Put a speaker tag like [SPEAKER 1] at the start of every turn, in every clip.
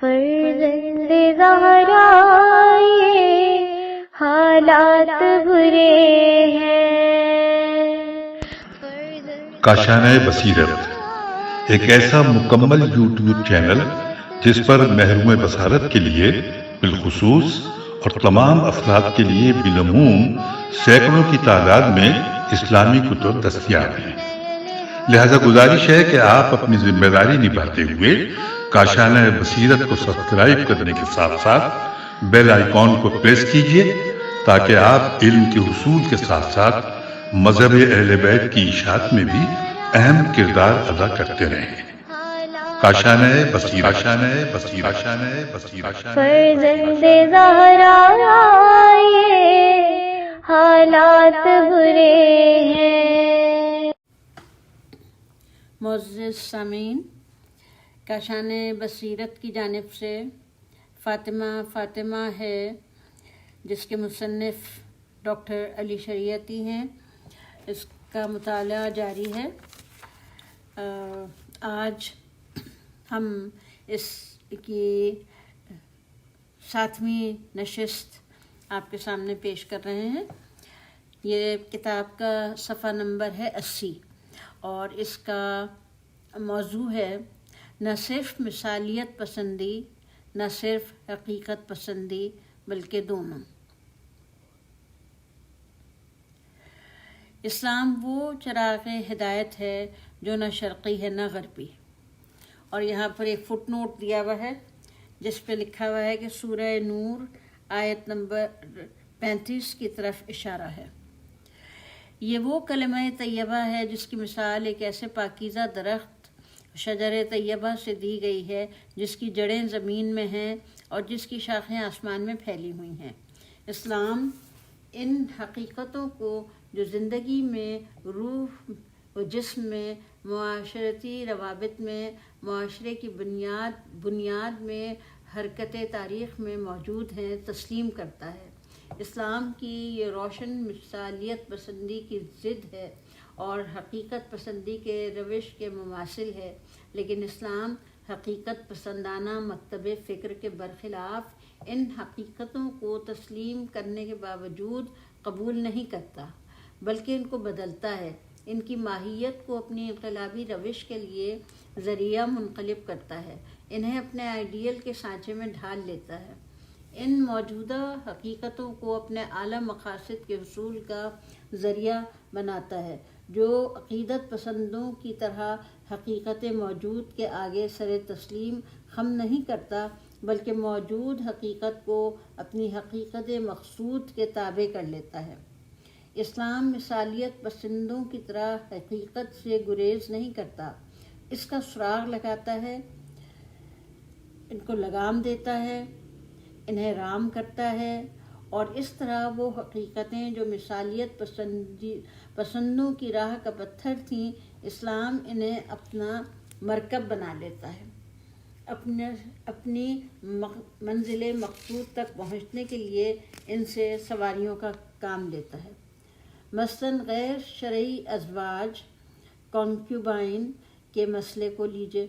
[SPEAKER 1] فرزند زہرا یہ حالات برے ہیں۔
[SPEAKER 2] کاشانۂ بصیرت ایک ایسا مکمل یوٹیوب چینل جس پر محروم بصارت کے لیے بالخصوص اور تمام افراد کے لیے بالعموم سینکڑوں کی تعداد میں اسلامی کتب دستیاب ہیں۔ لہذا گزارش ہے کہ آپ اپنی ذمہ داری نبھاتے ہوئے کاشانۂ بصیرت کو سبسکرائب کرنے کے ساتھ ساتھ بیل آئیکن کو پریس کیجیے تاکہ آپ علم کے حصول کے ساتھ ساتھ مذہب اہل بیت کی اشاعت میں بھی اہم کردار ادا کرتے رہیں۔ کاشانۂ بصیرت، کاشانۂ بصیرت، کاشانۂ بصیرت۔
[SPEAKER 1] فرزند زہرا یہ حالات برے ہیں۔
[SPEAKER 3] معزز سامعین، کاشانۂ بصیرت کی جانب سے فاطمہ ہے جس کے مصنف ڈاکٹر علی شریعتی ہیں، اس کا مطالعہ جاری ہے۔ آج ہم اس کی 7ویں نشست آپ کے سامنے پیش کر رہے ہیں۔ یہ کتاب کا صفحہ نمبر ہے 80 اور اس کا موضوع ہے نہ صرف مثالیت پسندی، نہ صرف حقیقت پسندی، بلکہ دونوں۔ اسلام وہ چراغ ہدایت ہے جو نہ شرقی ہے نہ غربی۔ اور یہاں پر ایک فٹ نوٹ دیا ہوا ہے جس پہ لکھا ہوا ہے کہ سورہ نور آیت نمبر 35 کی طرف اشارہ ہے۔ یہ وہ کلمہ طیبہ ہے جس کی مثال ایک ایسے پاکیزہ درخت شجر طیبہ سے دی گئی ہے جس کی جڑیں زمین میں ہیں اور جس کی شاخیں آسمان میں پھیلی ہوئی ہیں۔ اسلام ان حقیقتوں کو جو زندگی میں، روح و جسم میں، معاشرتی روابط میں، معاشرے کی بنیاد میں، حرکت تاریخ میں موجود ہیں، تسلیم کرتا ہے۔ اسلام کی یہ روشن مثالیت پسندی کی ضد ہے اور حقیقت پسندی کے روش کے مماثل ہے، لیکن اسلام حقیقت پسندانہ مکتب فکر کے برخلاف ان حقیقتوں کو تسلیم کرنے کے باوجود قبول نہیں کرتا، بلکہ ان کو بدلتا ہے، ان کی ماہیت کو اپنی انقلابی روش کے لیے ذریعہ منقلب کرتا ہے، انہیں اپنے آئیڈیل کے سانچے میں ڈھال لیتا ہے، ان موجودہ حقیقتوں کو اپنے اعلیٰ مقاصد کے حصول کا ذریعہ بناتا ہے، جو عقیدت پسندوں کی طرح حقیقت موجود کے آگے سر تسلیم خم نہیں کرتا، بلکہ موجود حقیقت کو اپنی حقیقت مقصود کے تابع کر لیتا ہے۔ اسلام مثالیت پسندوں کی طرح حقیقت سے گریز نہیں کرتا، اس کا سراغ لگاتا ہے، ان کو لگام دیتا ہے، انہیں رام کرتا ہے، اور اس طرح وہ حقیقتیں جو مثالیت پسندوں کی راہ کا پتھر تھیں، اسلام انہیں اپنا مرکب بنا لیتا ہے، اپنی منزل مقصود تک پہنچنے کے لیے ان سے سواریوں کا کام لیتا ہے۔ مثلاً غیر شرعی ازواج کانکیوبائن کے مسئلے کو لیجیے،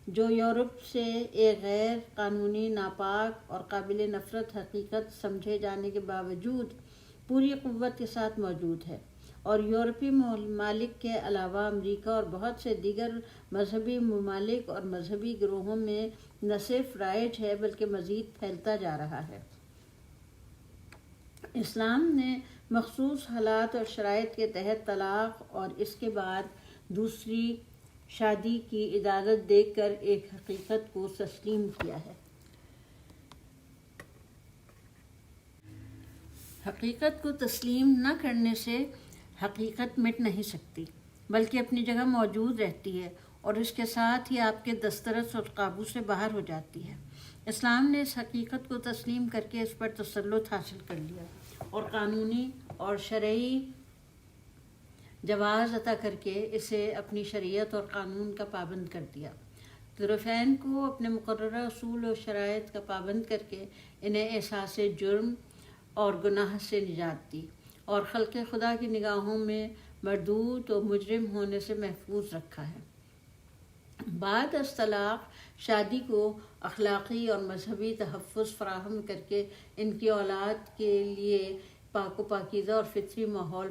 [SPEAKER 3] جو یورپ سے ایک غیر قانونی، ناپاک اور قابل نفرت حقیقت سمجھے جانے کے باوجود پوری قوت کے ساتھ موجود ہے، اور یورپی ممالک کے علاوہ امریکہ اور بہت سے دیگر مذہبی ممالک اور مذہبی گروہوں میں نہ صرف رائج ہے بلکہ مزید پھیلتا جا رہا ہے۔ اسلام نے مخصوص حالات اور شرائط کے تحت طلاق اور اس کے بعد دوسری شادی کی اجازت دے کر ایک حقیقت کو تسلیم کیا ہے۔ حقیقت کو تسلیم نہ کرنے سے حقیقت مٹ نہیں سکتی، بلکہ اپنی جگہ موجود رہتی ہے اور اس کے ساتھ ہی آپ کے دسترس اور قابو سے باہر ہو جاتی ہے۔ اسلام نے اس حقیقت کو تسلیم کر کے اس پر تسلط حاصل کر لیا اور قانونی اور شرعی جواز عطا کر کے اسے اپنی شریعت اور قانون کا پابند کر دیا۔ طرفین کو اپنے مقررہ اصول و شرائط کا پابند کر کے انہیں احساس جرم اور گناہ سے نجات دی اور خلق خدا کی نگاہوں میں مردود و مجرم ہونے سے محفوظ رکھا ہے۔ بعد از طلاق شادی کو اخلاقی اور مذہبی تحفظ فراہم کر کے ان کی اولاد کے لیے پاک و پاکیزہ اور فطری ماحول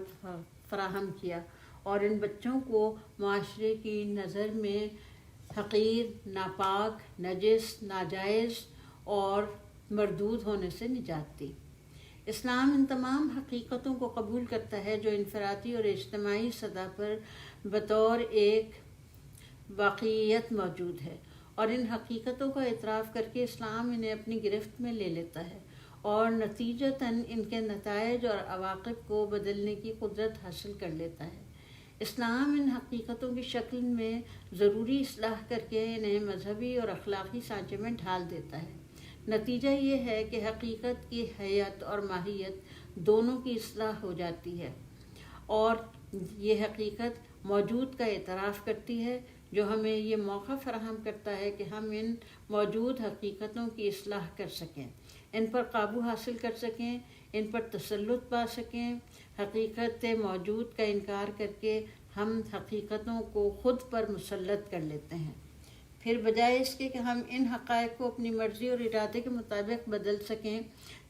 [SPEAKER 3] فراہم کیا، اور ان بچوں کو معاشرے کی نظر میں حقیر، ناپاک، نجس، ناجائز اور مردود ہونے سے نجات دی۔ اسلام ان تمام حقیقتوں کو قبول کرتا ہے جو انفرادی اور اجتماعی سطح پر بطور ایک واقعیت موجود ہے، اور ان حقیقتوں کا اعتراف کر کے اسلام انہیں اپنی گرفت میں لے لیتا ہے اور نتیجتاً ان کے نتائج اور عواقب کو بدلنے کی قدرت حاصل کر لیتا ہے۔ اسلام ان حقیقتوں کی شکل میں ضروری اصلاح کر کے انہیں مذہبی اور اخلاقی سانچے میں ڈھال دیتا ہے۔ نتیجہ یہ ہے کہ حقیقت کی حیت اور ماہیت دونوں کی اصلاح ہو جاتی ہے، اور یہ حقیقت موجود کا اعتراف کرتی ہے، جو ہمیں یہ موقع فراہم کرتا ہے کہ ہم ان موجود حقیقتوں کی اصلاح کر سکیں، ان پر قابو حاصل کر سکیں، ان پر تسلط پا سکیں۔ حقیقت موجود کا انکار کر کے ہم حقیقتوں کو خود پر مسلط کر لیتے ہیں، پھر بجائے اس کے کہ ہم ان حقائق کو اپنی مرضی اور ارادے کے مطابق بدل سکیں،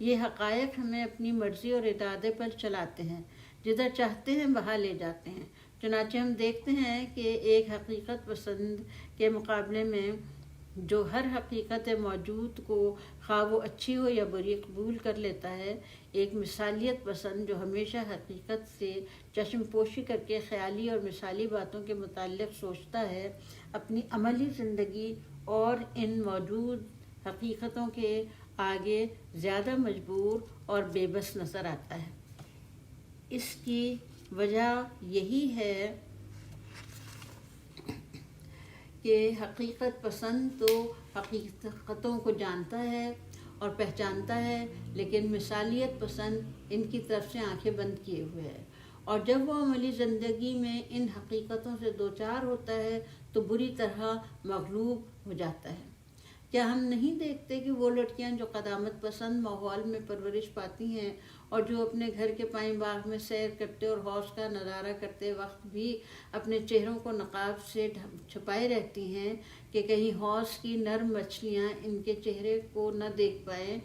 [SPEAKER 3] یہ حقائق ہمیں اپنی مرضی اور ارادے پر چلاتے ہیں، جدھر چاہتے ہیں وہاں لے جاتے ہیں۔ چنانچہ ہم دیکھتے ہیں کہ ایک حقیقت پسند کے مقابلے میں جو ہر حقیقت موجود کو خواہ وہ اچھی ہو یا بری قبول کر لیتا ہے، ایک مثالیت پسند جو ہمیشہ حقیقت سے چشم پوشی کر کے خیالی اور مثالی باتوں کے متعلق سوچتا ہے، اپنی عملی زندگی اور ان موجود حقیقتوں کے آگے زیادہ مجبور اور بے بس نظر آتا ہے۔ اس کی وجہ یہی ہے کہ حقیقت پسند تو حقیقتوں کو جانتا ہے اور پہچانتا ہے، لیکن مثالیت پسند ان کی طرف سے آنکھیں بند کیے ہوئے ہے، اور جب وہ عملی زندگی میں ان حقیقتوں سے دوچار ہوتا ہے تو بری طرح مغلوب ہو جاتا ہے۔ کیا ہم نہیں دیکھتے کہ وہ لڑکیاں جو قدامت پسند ماحول میں پرورش پاتی ہیں اور جو اپنے گھر کے پائیں باغ میں سیر کرتے اور حوض کا نظارہ کرتے وقت بھی اپنے چہروں کو نقاب سے چھپائے رہتی ہیں کہ کہیں حوض کی نرم مچھلیاں ان کے چہرے کو نہ دیکھ پائیں،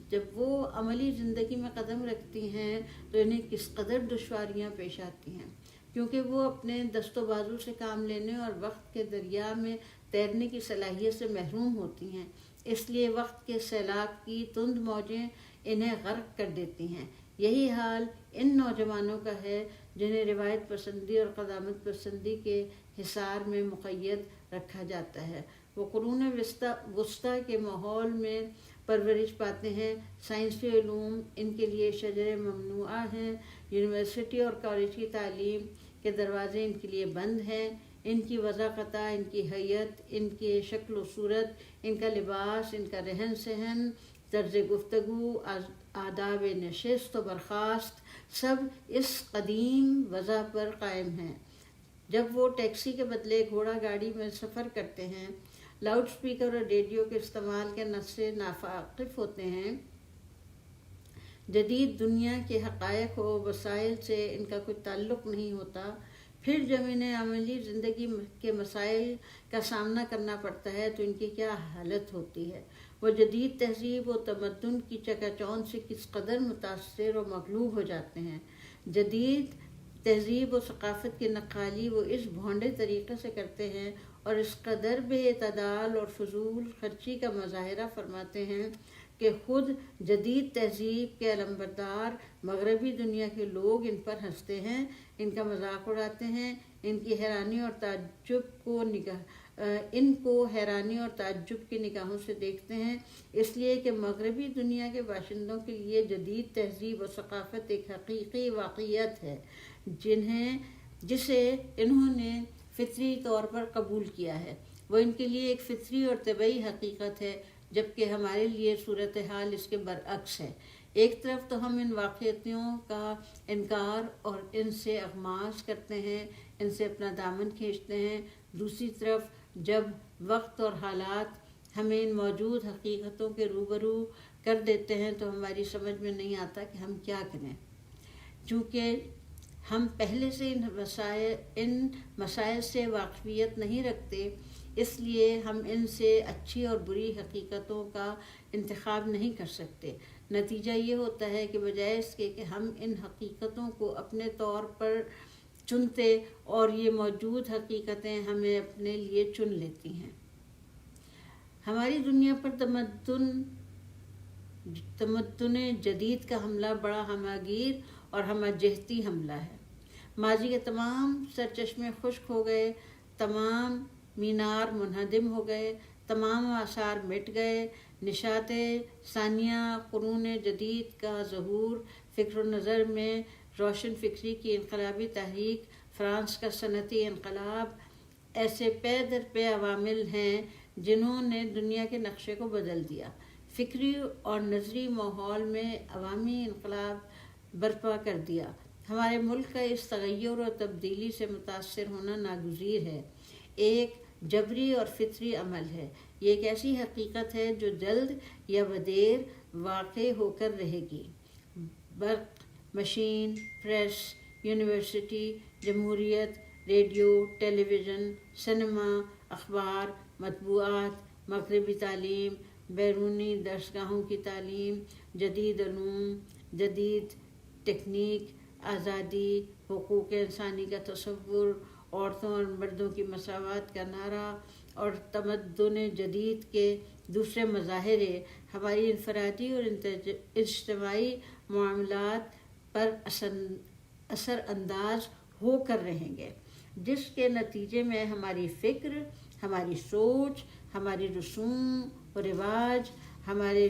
[SPEAKER 3] جب وہ عملی زندگی میں قدم رکھتی ہیں تو انہیں کس قدر دشواریاں پیش آتی ہیں، کیونکہ وہ اپنے دست و بازو سے کام لینے اور وقت کے دریا میں تیرنے کی صلاحیت سے محروم ہوتی ہیں۔ اس لیے وقت کے سیلاب کی تند موجیں انہیں غرق کر دیتی ہیں۔ یہی حال ان نوجوانوں کا ہے جنہیں روایت پسندی اور قدامت پسندی کے حصار میں مقید رکھا جاتا ہے۔ وہ قرون وسطیٰ کے ماحول میں پرورش پاتے ہیں۔ سائنسی علوم ان کے لیے شجر ممنوعہ ہیں، یونیورسٹی اور کالج کی تعلیم کے دروازے ان کے لیے بند ہیں۔ ان کی وضاقتہ، ان کی حیت، ان کی شکل و صورت، ان کا لباس، ان کا رہن سہن، طرز گفتگو، آداب نشست و برخاست، سب اس قدیم وضع پر قائم ہیں۔ جب وہ ٹیکسی کے بدلے گھوڑا گاڑی میں سفر کرتے ہیں، لاؤڈ سپیکر اور ریڈیو کے استعمال کے سے ناواقف ہوتے ہیں، جدید دنیا کے حقائق و وسائل سے ان کا کوئی تعلق نہیں ہوتا، پھر جب انہیں عملی زندگی کے مسائل کا سامنا کرنا پڑتا ہے تو ان کی کیا حالت ہوتی ہے۔ وہ جدید تہذیب و تمدن کی چکا چوند سے کس قدر متاثر و مغلوب ہو جاتے ہیں۔ جدید تہذیب و ثقافت کی نقالی وہ اس بھونڈے طریقے سے کرتے ہیں اور اس قدر بے اعتدال اور فضول خرچی کا مظاہرہ فرماتے ہیں کہ خود جدید تہذیب کے علمبردار مغربی دنیا کے لوگ ان پر ہنستے ہیں، ان کا مذاق اڑاتے ہیں، ان کو حیرانی اور تعجب کی نگاہوں سے دیکھتے ہیں، اس لیے کہ مغربی دنیا کے باشندوں کے لیے جدید تہذیب و ثقافت ایک حقیقی واقعیت ہے جسے انہوں نے فطری طور پر قبول کیا ہے۔ وہ ان کے لیے ایک فطری اور طبعی حقیقت ہے، جبکہ ہمارے لیے صورتحال اس کے برعکس ہے۔ ایک طرف تو ہم ان واقعیتوں کا انکار اور ان سے اغماض کرتے ہیں، ان سے اپنا دامن کھینچتے ہیں، دوسری طرف جب وقت اور حالات ہمیں ان موجود حقیقتوں کے روبرو کر دیتے ہیں تو ہماری سمجھ میں نہیں آتا کہ ہم کیا کریں، چونکہ ہم پہلے سے ان مسائل سے واقفیت نہیں رکھتے، اس لیے ہم ان سے اچھی اور بری حقیقتوں کا انتخاب نہیں کر سکتے۔ نتیجہ یہ ہوتا ہے کہ بجائے اس کے کہ ہم ان حقیقتوں کو اپنے طور پر چنتے اور یہ موجود حقیقتیں ہمیں اپنے لیے چن لیتی ہیں۔ ہماری دنیا پر تمدن جدید کا حملہ بڑا ہماگیر اور ہمہ جہتی حملہ ہے۔ ماضی کے تمام سرچشمے خشک ہو گئے، تمام مینار منہدم ہو گئے، تمام آثار مٹ گئے۔ نشاط ثانیہ قرون جدید کا ظہور، فکر و نظر میں روشن فکری کی انقلابی تحریک، فرانس کا صنعتی انقلاب، ایسے پے در پے عوامل ہیں جنہوں نے دنیا کے نقشے کو بدل دیا۔ فکری اور نظری ماحول میں عوامی انقلاب برپا کر دیا۔ ہمارے ملک کا اس تغیر اور تبدیلی سے متاثر ہونا ناگزیر ہے، ایک جبری اور فطری عمل ہے۔ یہ ایک ایسی حقیقت ہے جو جلد یا بدیر واقع ہو کر رہے گی۔ برق، مشین، پریس، یونیورسٹی، جمہوریت، ریڈیو، ٹیلی ویژن، سینما، اخبار، مطبوعات، مغربی تعلیم، بیرونی درسگاہوں کی تعلیم، جدید علوم، جدید ٹیکنیک، آزادی، حقوق انسانی کا تصور، عورتوں اور مردوں کی مساوات کا نعرہ اور تمدن جدید کے دوسرے مظاہرے ہماری انفرادی اور اجتماعی معاملات پر اثر انداز ہو کر رہیں گے، جس کے نتیجے میں ہماری فکر، ہماری سوچ، ہماری رسوم و رواج، ہمارے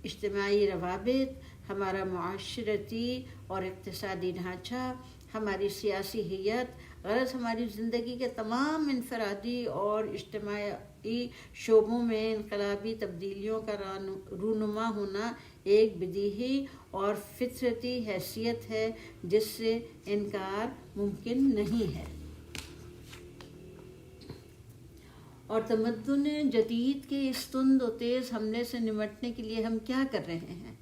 [SPEAKER 3] اجتماعی روابط، ہمارا معاشرتی اور اقتصادی ڈھانچہ، ہماری سیاسی حیت، غرض ہماری زندگی کے تمام انفرادی اور اجتماعی شعبوں میں انقلابی تبدیلیوں کا رونما ہونا ایک بدیہی اور فطرتی حیثیت ہے جس سے انکار ممکن نہیں ہے۔ اور تمدن جدید کے اس تند و تیز حملے سے نمٹنے کے لیے ہم کیا کر رہے ہیں؟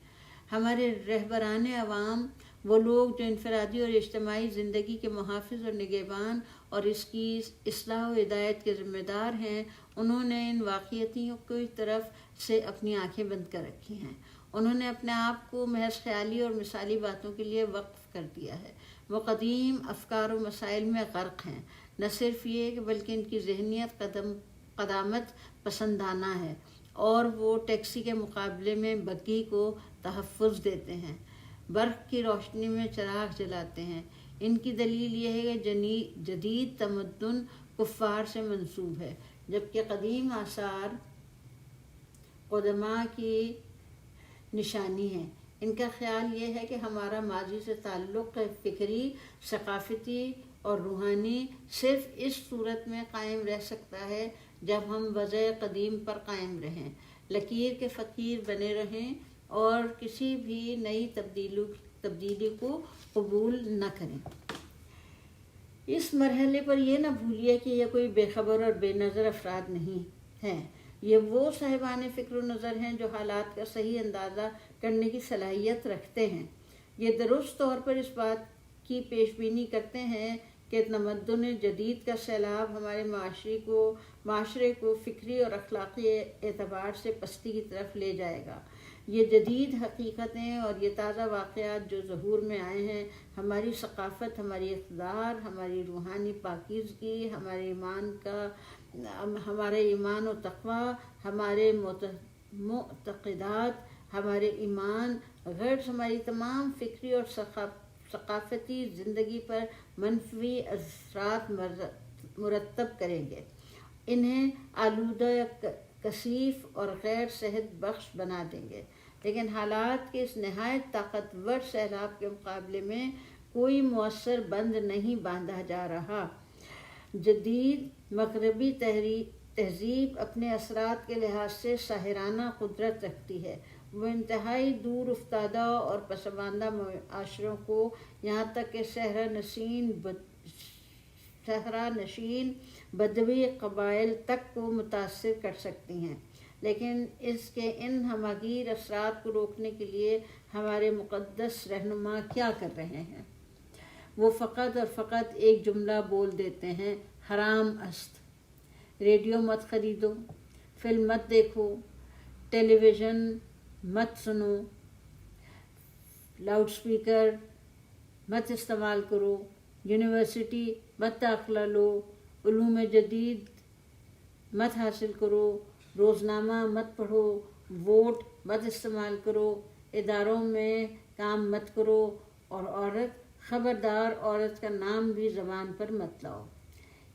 [SPEAKER 3] ہمارے رہبران عوام، وہ لوگ جو انفرادی اور اجتماعی زندگی کے محافظ اور نگہبان اور اس کی اصلاح و ہدایت کے ذمہ دار ہیں، انہوں نے ان واقعیتوں کی طرف سے اپنی آنکھیں بند کر رکھی ہیں۔ انہوں نے اپنے آپ کو محض خیالی اور مثالی باتوں کے لیے وقف کر دیا ہے۔ وہ قدیم افکار و مسائل میں غرق ہیں۔ نہ صرف یہ کہ بلکہ ان کی ذہنیت قدامت پسندانہ ہے، اور وہ ٹیکسی کے مقابلے میں بگی کو تحفظ دیتے ہیں، برق کی روشنی میں چراغ جلاتے ہیں۔ ان کی دلیل یہ ہے کہ جدید تمدن کفار سے منسوب ہے، جبکہ قدیم آثار قدماء کی نشانی ہے۔ ان کا خیال یہ ہے کہ ہمارا ماضی سے تعلق فکری، ثقافتی اور روحانی صرف اس صورت میں قائم رہ سکتا ہے جب ہم وضع قدیم پر قائم رہیں، لکیر کے فقیر بنے رہیں اور کسی بھی نئی تبدیلی کو قبول نہ کریں۔ اس مرحلے پر یہ نہ بھولیے کہ یہ کوئی بے خبر اور بے نظر افراد نہیں ہیں، یہ وہ صاحبان فکر و نظر ہیں جو حالات کا صحیح اندازہ کرنے کی صلاحیت رکھتے ہیں۔ یہ درست طور پر اس بات کی پیش بینی کرتے ہیں کہ تمدن جدید کا سیلاب ہمارے معاشرے کو فکری اور اخلاقی اعتبار سے پستی کی طرف لے جائے گا۔ یہ جدید حقیقتیں اور یہ تازہ واقعات جو ظہور میں آئے ہیں، ہماری ثقافت، ہماری اقدار، ہماری روحانی پاکیزگی، ہمارے ایمان و تقوی، ہمارے معتقدات، ہمارے ایمان، غرض ہماری تمام فکری اور ثقافتی زندگی پر منفی اثرات مرتب کریں گے، انہیں آلودہ، کثیف اور غیر صحت بخش بنا دیں گے۔ لیکن حالات کے اس نہایت طاقتور سیلاب کے مقابلے میں کوئی مؤثر بند نہیں باندھا جا رہا۔ جدید مغربی تہذیب اپنے اثرات کے لحاظ سے ساحرانہ قدرت رکھتی ہے۔ وہ انتہائی دور افتادہ اور پسماندہ معاشروں کو، یہاں تک کہ صحرا نشین بدوی قبائل تک کو متاثر کر سکتی ہیں، لیکن اس کے ان ہماگیر اثرات کو روکنے کے لیے ہمارے مقدس رہنما کیا کر رہے ہیں؟ وہ فقط اور فقط ایک جملہ بول دیتے ہیں، حرام است۔ ریڈیو مت خریدو، فلم مت دیکھو، ٹیلی ویژن مت سنو، لاؤڈ اسپیکر مت استعمال کرو، یونیورسٹی مت داخلہ لو، علوم جدید مت حاصل کرو، روزنامہ مت پڑھو، ووٹ مت استعمال کرو، اداروں میں کام مت کرو، اور عورت، خبردار عورت کا نام بھی زبان پر مت لاؤ۔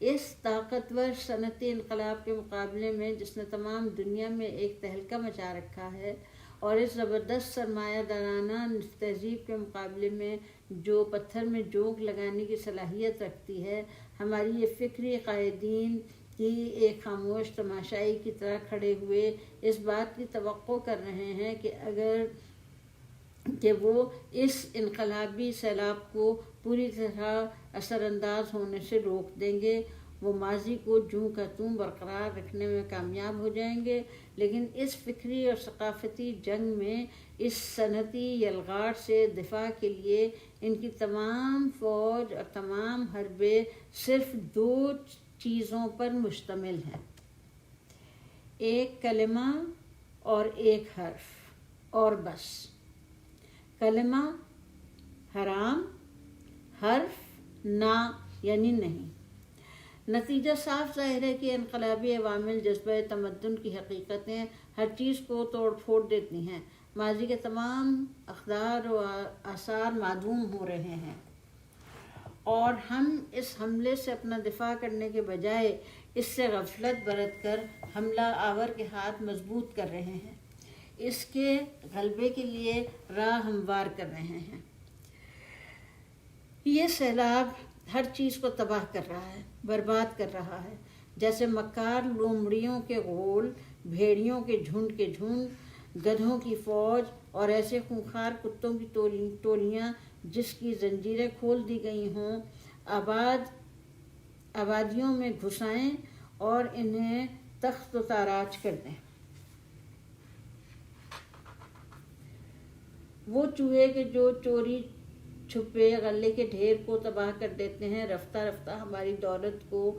[SPEAKER 3] اس طاقتور صنعتی انقلاب کے مقابلے میں جس نے تمام دنیا میں ایک تہلکہ مچا رکھا ہے، اور اس زبردست سرمایہ دارانہ تہذیب کے مقابلے میں جو پتھر میں جوگ لگانے کی صلاحیت رکھتی ہے، ہماری یہ فکری قائدین کی ایک خاموش تماشائی کی طرح کھڑے ہوئے اس بات کی توقع کر رہے ہیں کہ وہ اس انقلابی سیلاب کو پوری طرح اثر انداز ہونے سے روک دیں گے۔ وہ ماضی کو جوں کا توں برقرار رکھنے میں کامیاب ہو جائیں گے، لیکن اس فکری اور ثقافتی جنگ میں اس صنعتی یلغار سے دفاع کے لیے ان کی تمام فوج اور تمام حربے صرف دو چیزوں پر مشتمل ہیں: ایک کلمہ اور ایک حرف، اور بس۔ کلمہ حرام، حرف نا یعنی نہیں۔ نتیجہ صاف ظاہر ہے کہ انقلابی عوامل جذبہ تمدن کی حقیقتیں ہر چیز کو توڑ پھوڑ دیتی ہیں۔ ماضی کے تمام اقدار و آثار معدوم ہو رہے ہیں، اور ہم اس حملے سے اپنا دفاع کرنے کے بجائے اس سے غفلت برت کر حملہ آور کے ہاتھ مضبوط کر رہے ہیں، اس کے غلبے کے لیے راہ ہموار کر رہے ہیں۔ یہ سیلاب ہر چیز کو تباہ کر رہا ہے، برباد کر رہا ہے، جیسے مکار لومڑیوں کے غول، بھیڑیوں کے جھنڈ، گدھوں کی فوج اور ایسے خونخوار کتوں کی ٹولیاں جس کی زنجیریں کھول دی گئی ہوں، آبادیوں میں گھس آئیں اور انہیں تخت و تاراج کر دیں۔ وہ چوہے کہ جو چوری چھپے غلے کے ڈھیر کو تباہ کر دیتے ہیں، رفتہ رفتہ ہماری دولت کو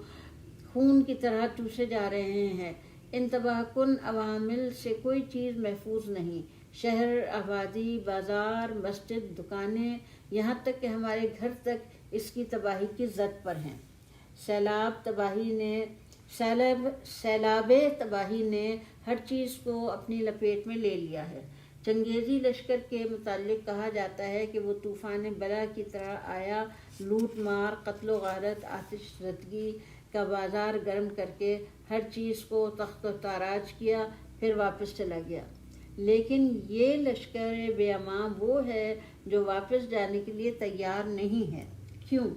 [SPEAKER 3] خون کی طرح چوسے جا رہے ہیں۔ ان تباہ کن عوامل سے کوئی چیز محفوظ نہیں۔ شہر، آبادی، بازار، مسجد، دکانیں، یہاں تک کہ ہمارے گھر تک اس کی تباہی کی زد پر ہیں۔ سیلاب تباہی نے ہر چیز کو اپنی لپیٹ میں لے لیا ہے۔ چنگیزی لشکر کے متعلق کہا جاتا ہے کہ وہ طوفان بلا کی طرح آیا، لوٹ مار، قتل و غارت، آتش زدگی کا بازار گرم کر کے ہر چیز کو تخت و تاراج کیا، پھر واپس چلا گیا۔ لیکن یہ لشکر بے امان وہ ہے جو واپس جانے کے لیے تیار نہیں ہے۔ کیوں؟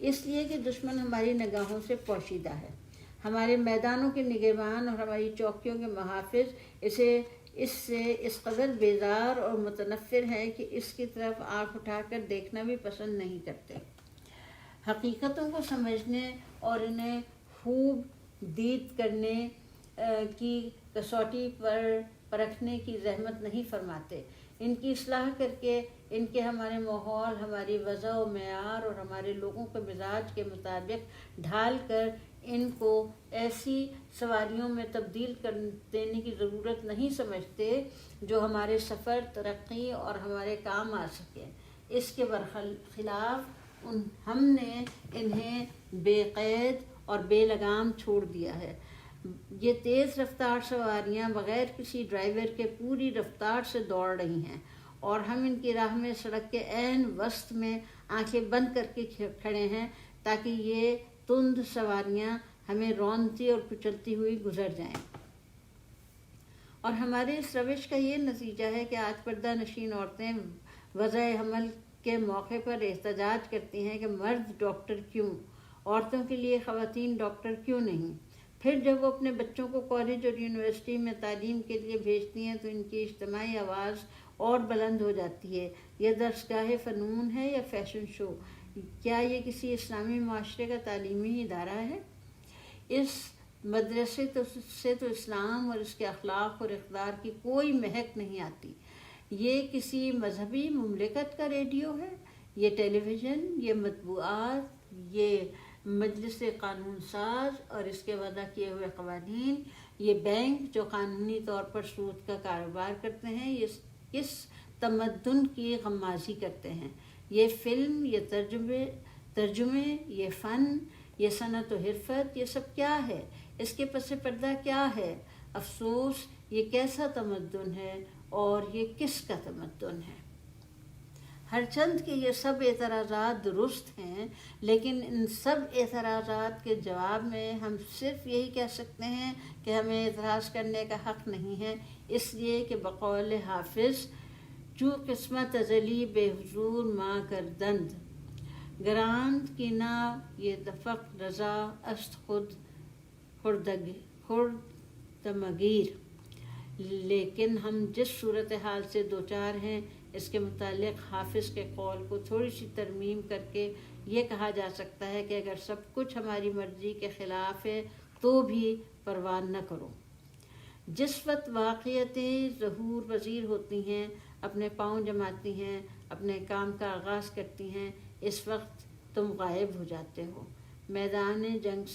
[SPEAKER 3] اس لیے کہ دشمن ہماری نگاہوں سے پوشیدہ ہے۔ ہمارے میدانوں کے نگہبان اور ہماری چوکیوں کے محافظ اس سے اس قدر بیزار اور متنفر ہیں کہ اس کی طرف آنکھ اٹھا کر دیکھنا بھی پسند نہیں کرتے۔ حقیقتوں کو سمجھنے اور انہیں خوب دید کرنے کی کسوٹی پر پرکھنے کی زحمت نہیں فرماتے۔ ان کی اصلاح کر کے ان کے ہمارے ماحول، ہماری وضع و معیار اور ہمارے لوگوں کے مزاج کے مطابق ڈھال کر ان کو ایسی سواریوں میں تبدیل کر دینے کی ضرورت نہیں سمجھتے جو ہمارے سفر، ترقی اور ہمارے کام آ سکے۔ اس کے برخلاف ہم نے انہیں بے قید اور بے لگام چھوڑ دیا ہے۔ یہ تیز رفتار سواریاں بغیر کسی ڈرائیور کے پوری رفتار سے دوڑ رہی ہیں، اور ہم ان کی راہ میں سڑک کے عین وسط میں آنکھیں بند کر کے کھڑے ہیں تاکہ یہ تند سواریاں ہمیں رونتی اور کچلتی ہوئی گزر جائیں۔ اور ہمارے اس روش کا یہ نتیجہ ہے کہ آج پردہ نشین عورتیں وضع حمل کے موقع پر احتجاج کرتی ہیں کہ مرد ڈاکٹر کیوں، عورتوں کے لیے خواتین ڈاکٹر کیوں نہیں؟ پھر جب وہ اپنے بچوں کو کالج اور یونیورسٹی میں تعلیم کے لیے بھیجتی ہیں تو ان کی اجتماعی آواز اور بلند ہو جاتی ہے۔ یہ درسگاہ فنون ہے یا فیشن شو؟ کیا یہ کسی اسلامی معاشرے کا تعلیمی ادارہ ہے؟ اس مدرسے سے تو اسلام اور اس کے اخلاق اور اقدار کی کوئی مہک نہیں آتی۔ یہ کسی مذہبی مملکت کا ریڈیو ہے یہ ٹیلی ویژن، یہ مطبوعات، یہ مجلس قانون ساز اور اس کے وضع کیے ہوئے قوانین، یہ بینک جو قانونی طور پر سود کا کاروبار کرتے ہیں، یہ اس تمدن کی غمازی کرتے ہیں. یہ فلم، یہ ترجمے، یہ فن، یہ صنعت و حرفت، یہ سب کیا ہے؟ اس کے پس پردہ کیا ہے؟ افسوس، یہ کیسا تمدن ہے اور یہ کس کا تمدن ہے؟ ہرچند کہ یہ سب اعتراضات درست ہیں، لیکن ان سب اعتراضات کے جواب میں ہم صرف یہی کہہ سکتے ہیں کہ ہمیں اعتراض کرنے کا حق نہیں ہے، اس لیے کہ بقول حافظ چو قسمت ازلی بے حضور ماں کردند، گراند کی نا یہ دفق رضا است خود خردمگیر. لیکن ہم جس صورتحال سے دوچار ہیں اس کے متعلق حافظ کے قول کو تھوڑی سی ترمیم کر کے یہ کہا جا سکتا ہے کہ اگر سب کچھ ہماری مرضی کے خلاف ہے تو بھی پرواہ نہ کرو. جس وقت واقعیتیں ظہور پذیر ہوتی ہیں، اپنے پاؤں جماتی ہیں، اپنے کام کا آغاز کرتی ہیں، اس وقت تم غائب ہو جاتے ہو، میدان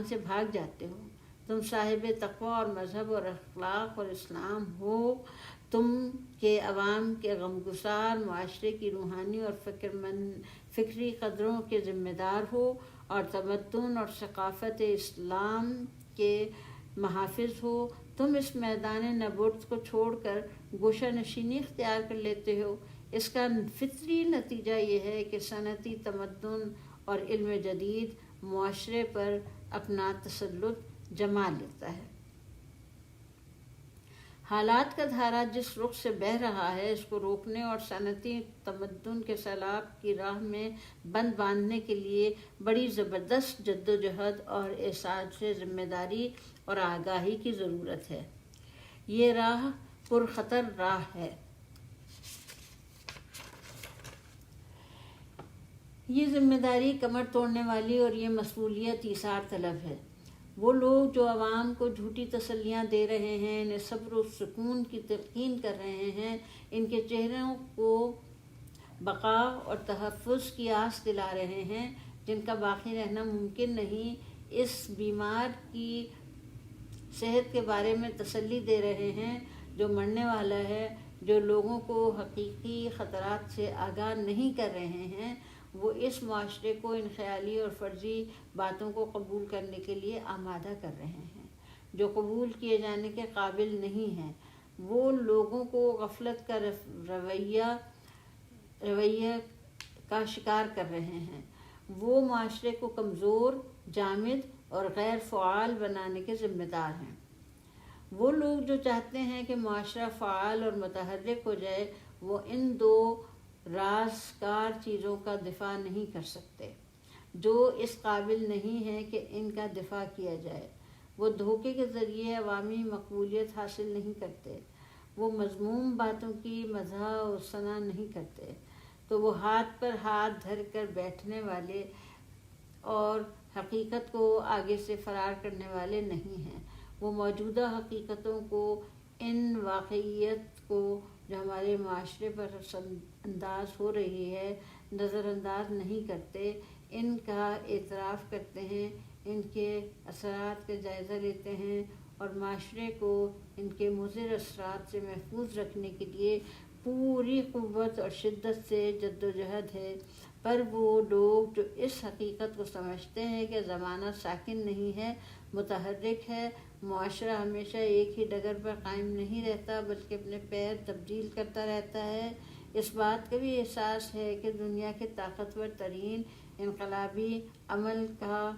[SPEAKER 3] سے بھاگ جاتے ہو. تم صاحب تقوی اور مذہب اور اخلاق اور اسلام ہو، تم کے عوام کے غمگسار معاشرے کی روحانی اور فکری قدروں کے ذمہ دار ہو، اور تمدن اور ثقافت اسلام کے محافظ ہو. تم اس میدان نبرد کو چھوڑ کر گوشہ نشینی اختیار کر لیتے ہو. اس کا فطری نتیجہ یہ ہے کہ صنعتی تمدن اور علم جدید معاشرے پر اپنا تسلط جما لیتا ہے. حالات کا دھارا جس رخ سے بہہ رہا ہے اس کو روکنے اور صنعتی تمدن کے سیلاب کی راہ میں بند باندھنے کے لیے بڑی زبردست جدوجہد اور احساس ذمہ داری اور آگاہی کی ضرورت ہے. یہ راہ پرخطر راہ ہے. یہ ذمہ داری کمر توڑنے والی اور یہ مسئولیت ایثار طلب ہے. وہ لوگ جو عوام کو جھوٹی تسلیاں دے رہے ہیں، انہیں صبر و سکون کی تلقین کر رہے ہیں، ان کے چہروں کو بقا اور تحفظ کی آس دلا رہے ہیں جن کا باقی رہنا ممکن نہیں، اس بیمار کی صحت کے بارے میں تسلی دے رہے ہیں جو مرنے والا ہے، جو لوگوں کو حقیقی خطرات سے آگاہ نہیں کر رہے ہیں، وہ اس معاشرے کو ان خیالی اور فرضی باتوں کو قبول کرنے کے لیے آمادہ کر رہے ہیں جو قبول کیے جانے کے قابل نہیں ہیں. وہ لوگوں کو غفلت کا رویہ کا شکار کر رہے ہیں. وہ معاشرے کو کمزور، جامد اور غیر فعال بنانے کے ذمہ دار ہیں. وہ لوگ جو چاہتے ہیں کہ معاشرہ فعال اور متحرک ہو جائے، وہ ان دو رازکار چیزوں کا دفاع نہیں کر سکتے جو اس قابل نہیں ہے کہ ان کا دفاع کیا جائے. وہ دھوکے کے ذریعے عوامی مقبولیت حاصل نہیں کرتے، وہ مذموم باتوں کی مدح و ثنا نہیں کرتے، تو وہ ہاتھ پر ہاتھ دھر کر بیٹھنے والے اور حقیقت کو آگے سے فرار کرنے والے نہیں ہیں. وہ موجودہ حقیقتوں کو، ان واقعیت کو جو ہمارے معاشرے پر انداز ہو رہی ہے، نظر انداز نہیں کرتے، ان کا اعتراف کرتے ہیں، ان کے اثرات کا جائزہ لیتے ہیں اور معاشرے کو ان کے مضر اثرات سے محفوظ رکھنے کے لیے پوری قوت اور شدت سے جدوجہد ہے. پر وہ لوگ جو اس حقیقت کو سمجھتے ہیں کہ زمانہ ساکن نہیں ہے، متحرک ہے، معاشرہ ہمیشہ ایک ہی ڈگر پر قائم نہیں رہتا بلکہ اپنے پیر تبدیل کرتا رہتا ہے، اس بات کا بھی احساس ہے کہ دنیا کے طاقتور ترین انقلابی عمل کا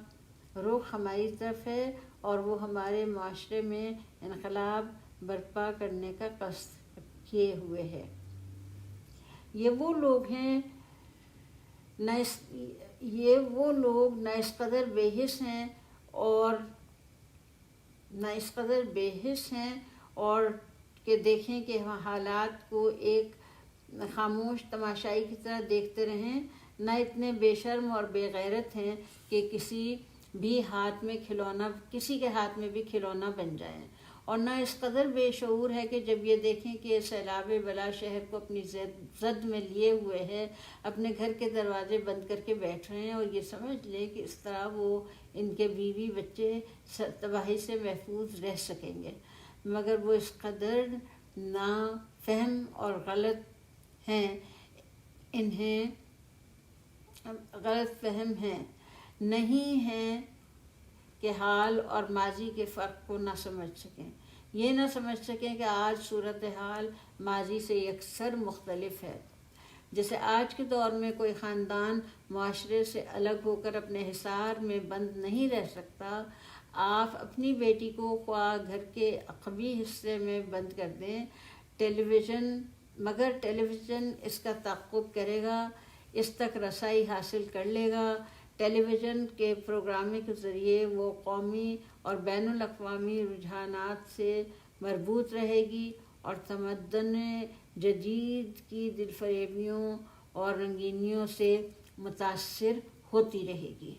[SPEAKER 3] رخ ہماری طرف ہے اور وہ ہمارے معاشرے میں انقلاب برپا کرنے کا قصد کیے ہوئے ہے. یہ وہ لوگ نہ اس قدر بے حس ہیں اور کہ دیکھیں کہ حالات کو ایک خاموش تماشائی کی طرح دیکھتے رہیں، نہ اتنے بے شرم اور بے غیرت ہیں کہ کسی کے ہاتھ میں بھی کھلونا بن جائیں. اور نہ اس قدر بے شعور ہے کہ جب یہ دیکھیں کہ سیلاب بلا شہر کو اپنی زد میں لیے ہوئے ہے، اپنے گھر کے دروازے بند کر کے بیٹھ رہے ہیں، اور یہ سمجھ لیں کہ اس طرح وہ ان کے بیوی بچے تباہی سے محفوظ رہ سکیں گے، مگر وہ اس قدر نافہم اور غلط ہیں، انہیں غلط فہم ہیں، نہیں ہیں کہ حال اور ماضی کے فرق کو نہ سمجھ سکیں، یہ نہ سمجھ سکیں کہ آج صورتحال ماضی سے یکسر مختلف ہے۔ جیسے آج کے دور میں کوئی خاندان معاشرے سے الگ ہو کر اپنے حصار میں بند نہیں رہ سکتا، آپ اپنی بیٹی کو خواہ گھر کے عقبی حصے میں بند کر دیں، مگر ٹیلی ویژن اس کا تعاقب کرے گا، اس تک رسائی حاصل کر لے گا۔ ٹیلی ویژن کے پروگراموں کے ذریعے وہ قومی اور بین الاقوامی رجحانات سے مربوط رہے گی اور تمدن جدید کی دل فریبیوں اور رنگینیوں سے متاثر ہوتی رہے گی۔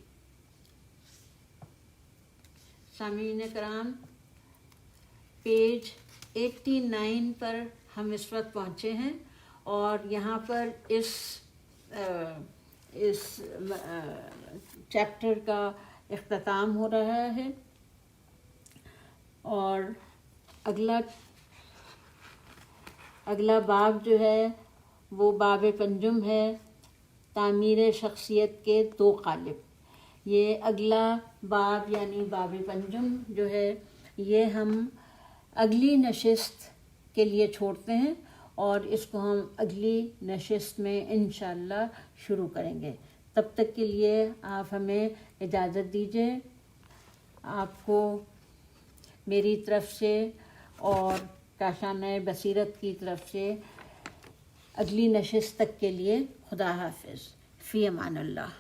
[SPEAKER 3] سامعین کرام، پیج 89 پر ہم اس وقت پہنچے ہیں، اور یہاں پر اس چیپٹر کا اختتام ہو رہا ہے، اور اگلا باب جو ہے وہ باب پنجم ہے، تعمیر شخصیت کے 2 قالب۔ یہ اگلا باب یعنی باب پنجم جو ہے یہ ہم اگلی نشست کے لیے چھوڑتے ہیں، اور اس کو ہم اگلی نشست میں انشاءاللہ شروع کریں گے۔ تب تک کے لیے آپ ہمیں اجازت دیجیے۔ آپ کو میری طرف سے اور کاشانہ بصیرت کی طرف سے اگلی نشست تک کے لیے خدا حافظ، فی امان اللہ۔